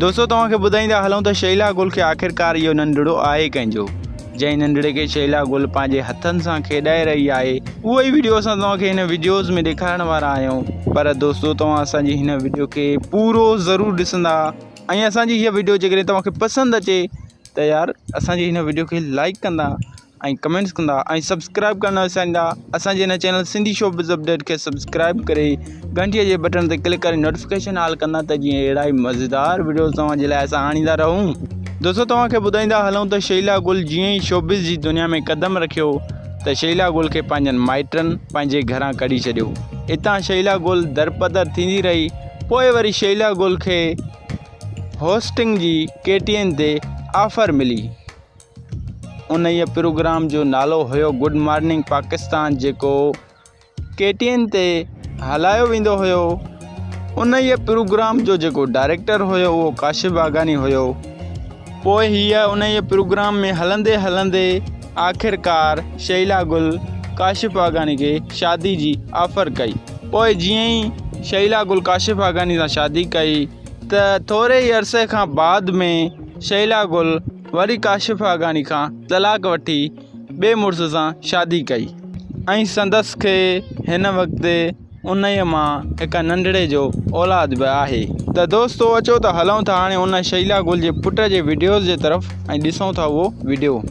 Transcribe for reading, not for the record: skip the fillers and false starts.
दोस्तों तव्हांखे ॿुधाईंदा हलूं त शैला गुल खे आख़िरकार इहो नंढड़ो आहे कंहिंजो, जंहिं नंढड़े खे शैला गुल पंहिंजे हथनि सां खेॾाए रही आहे। उहो ई वीडियो असां तव्हांखे हिन वीडियोज़ में ॾेखारण वारा आहियूं। पर दोस्तों तव्हां असांजी हिन वीडियो खे पूरो ज़रूरु ॾिसंदा ऐं असांजी हीअ वीडियो जेकॾहिं तव्हांखे पसंदि अचे त यार असांजी हिन वीडियो खे लाइक कंदा ऐं कमेंट्स कंदा ऐं सब्सक्राइब करणु न विसारींदा। असांजे हिन चैनल सिंधी शोबिज़ अपडेट खे सब्सक्राइब करे घंटीअ जे बटन ते क्लिक करे नोटिफिकेशन ऑल कंदा त जीअं अहिड़ा ई मज़ेदार वीडियोज़ तव्हांजे लाइ असां आणींदा रहूं। दोस्तों तव्हांखे ॿुधाईंदा हलूं त शैला गुल जीअं ई शोबिज़ जी दुनिया में क़दम रखियो त शैला गुल खे पंहिंजनि माइटनि पंहिंजे घरां कढी छॾियो। हितां शैला गुल दरपदर थींदी रही। पोइ वरी शैला गुल खे होस्टिंग जी KTN ते ऑफर मिली। उन प्रोग्राम जो नालो हुयो गुड मॉर्निंग पाकिस्तान, जेको KTN ते हलायो वेंदो हुयो। उन प्रोग्राम जो जेको डायरेक्टर हुयो उहो काशिफ बाग़ानी हुयो। पोइ हीअ उन प्रोग्राम में हलंदे हलंदे आख़िरकार शैला गुल काशिफ बाग़ानी खे शादी जी ऑफर कई। पोइ जीअं ई शैला गुल काशिफ बाग़ानी सां शादी कई त थोरे ई अरसे खां बाद में शैला गुल वरी काशिफ बाग़ानी खां तलाक वठी ॿिए मुड़ुस सां शादी कई ऐं संदसि खे हिन वक़्तु उन मां हिकु नंढड़े जो औलाद बि आहे। त दोस्तों अचो त हलूं था हाणे उन शैला गुल जे पुट जे वीडियोज़ जे तरफ़ ऐं ॾिसूं था उहो वीडियो।